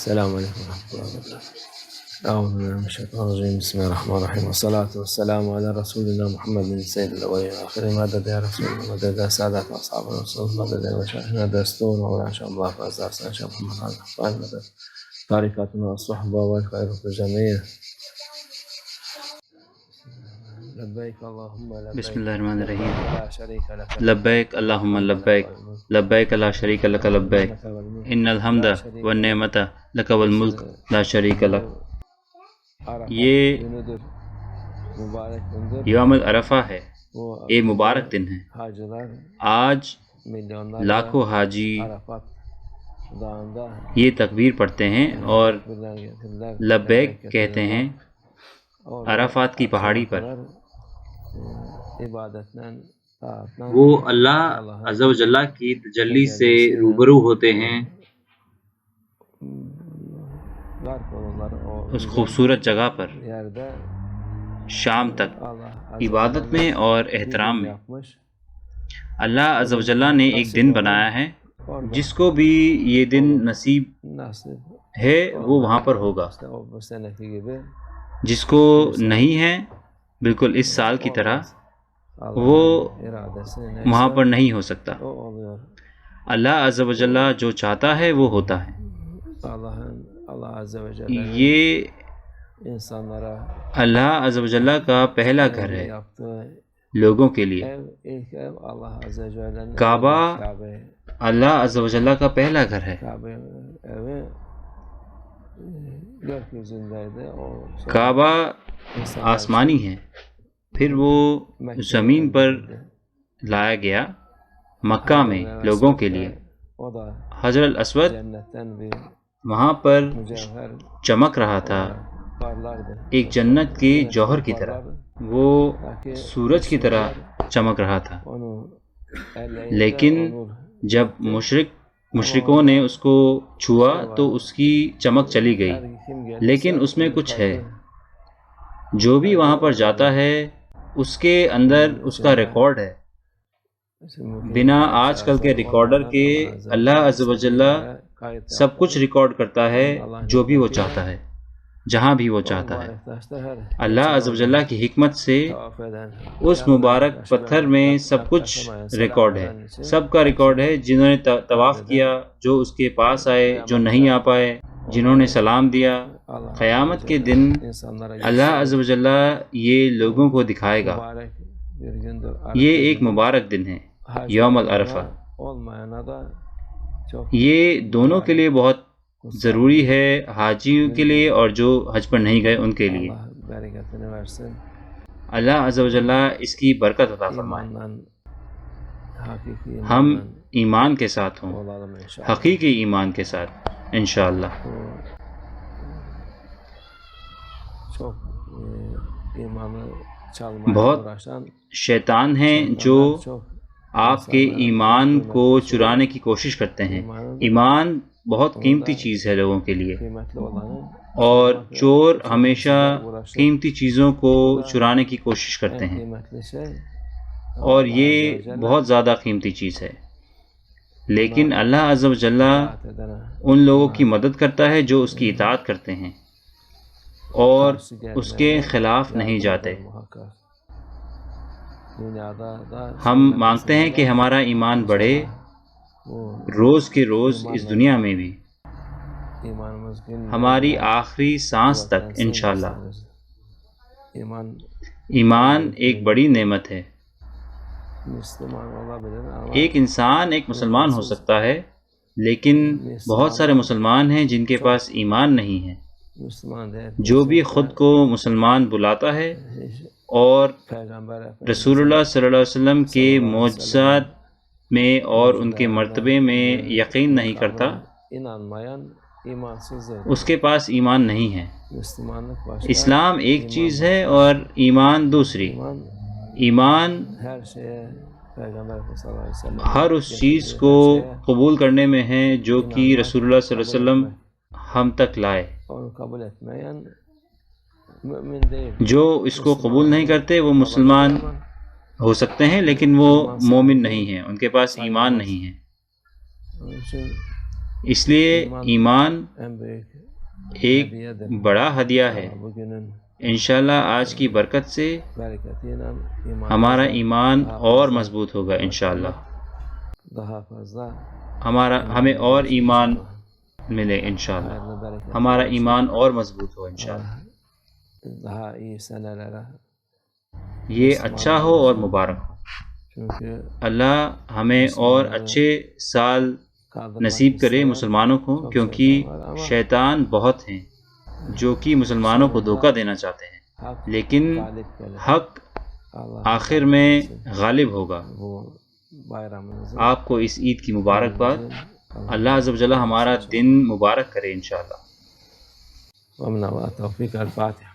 السلام عليكم ورحمة الله وبركاته. أعوذ بالله من الشيطان الرجيم. بسم الله الرحمن الرحيم، والصلاة والسلام على رسول الله محمد سيد الأولين والآخرين. مدد يا رسول الله، مدد يا سادة أصحاب الرسول، مدد يا مشايخنا دستور مولانا شاء الله فازار سان شاء محمد خان، مدد طريقتنا الصحبة والخير في الجميع. لبيك اللهم لبيك، بسم اللہ الرحمن الرحیم. لا شريك لك لبیک اللہم لبیک، لبیک لا شریک لک لبیک، ان الحمد والنعمت لک والملک لا شریک لک. یہ یوم عرفہ ہے، یہ مبارک دن ہے. آج لاکھوں حاجی یہ تکبیر پڑھتے ہیں اور لبیک کہتے ہیں عرفات کی پہاڑی پر. وہ اللہ عز و جل کی تجلی سے روبرو ہوتے ہیں اس خوبصورت جگہ پر شام تک عبادت میں اور احترام میں. اللہ عز و جل نے ایک دن بنایا ہے، جس کو بھی یہ دن نصیب ہے وہ وہاں پر ہوگا، جس کو نہیں ہے بالکل اس سال کی طرح وہ وہاں پر نہیں ہو سکتا. اللہ عز و جل جو چاہتا ہے وہ ہوتا ہے. یہ اللہ عز و جل کا پہلا گھر ہے لوگوں کے لیے. کعبہ اللہ عز و جل کا پہلا گھر ہے. کعبہ آسمانی ہے، پھر وہ زمین پر لایا گیا مکہ میں لوگوں کے لیے. حجر الاسود وہاں پر چمک رہا تھا ایک جنت کے جوہر کی طرح، وہ سورج کی طرح چمک رہا تھا. لیکن جب مشرکوں نے اس کو چھوا تو اس کی چمک چلی گئی. لیکن اس میں کچھ ہے، جو بھی وہاں پر جاتا ہے اس کے اندر اس کا ریکارڈ ہے. بنا آج کل کے ریکارڈر کے اللہ عز و جل سب کچھ ریکارڈ کرتا ہے، جو بھی وہ چاہتا ہے جہاں بھی وہ چاہتا ہے. اللہ عز و جل کی حکمت سے اس مبارک پتھر میں سب کچھ ریکارڈ ہے، سب کا ریکارڈ ہے. جنہوں نے طواف کیا، جو اس کے پاس آئے، جو نہیں آ پائے، جنہوں نے سلام دیا. قیامت کے دن اللہ عز و جل یہ لوگوں کو دکھائے گا. یہ ایک مبارک دن ہے یوم العرفہ. یہ دونوں کے لیے بہت ضروری ہے، حاجیوں کے لیے اور جو حج پر نہیں گئے ان کے لیے. اللہ عز و جل اس کی برکت عطا فرمائے. ہم ایمان کے ساتھ ہوں، حقیقی ایمان کے ساتھ انشاءاللہ. بہت شیطان ہیں جو آپ کے ایمان کو چرانے کی کوشش کرتے ہیں. ایمان بہت قیمتی چیز ہے لوگوں کے لیے، اور چور ہمیشہ قیمتی چیزوں کو چرانے کی کوشش کرتے ہیں، اور یہ بہت زیادہ قیمتی چیز ہے. لیکن اللہ عز و جل ان لوگوں کی مدد کرتا ہے جو اس کی اطاعت کرتے ہیں اور اس کے خلاف نہیں جاتے. ہم مانگتے ہیں کہ ہمارا ایمان بڑھے روز کے روز اس دنیا میں بھی، ہماری آخری سانس تک انشاءاللہ. ایمان ایک بڑی نعمت ہے. ایک انسان ایک مسلمان ہو سکتا ہے، لیکن بہت سارے مسلمان ہیں جن کے پاس ایمان نہیں ہے. جو بھی خود کو مسلمان بلاتا ہے اور رسول اللہ صلی اللہ علیہ وسلم کے معجزات میں اور ان کے مرتبے میں یقین نہیں کرتا، اس کے پاس ایمان نہیں ہے. اسلام ایک چیز ہے اور ایمان دوسری. ایمان ہر اس چیز کو قبول کرنے میں ہے جو کہ رسول اللہ صلی اللہ علیہ وسلم ہم تک لائے. جو اس کو قبول نہیں کرتے وہ مسلمان ہو سکتے ہیں لیکن وہ مومن نہیں ہیں، ان کے پاس ایمان نہیں ہے. اس لیے ایمان ایک بڑا ہدیہ ہے۔ انشاءاللہ آج کی برکت سے ہمارا ایمان اور مضبوط ہوگا انشاءاللہ، ہمیں اور ایمان ملے انشاءاللہ، ہمارا ایمان اور مضبوط ہو انشاءاللہ۔ یہ اچھا ہو اور مبارک ہو۔ اللہ ہمیں اور اچھے سال نصیب کرے مسلمانوں کو، کیونکہ شیطان بہت ہیں جو کہ مسلمانوں کو دھوکہ دینا چاہتے ہیں، لیکن حق آخر میں غالب ہوگا۔ آپ کو اس عید کی مبارکباد۔ اللہ عز و جل ہمارا دن مبارک کرے انشاءاللہ۔ ومن الله توفيق. الفاتحة.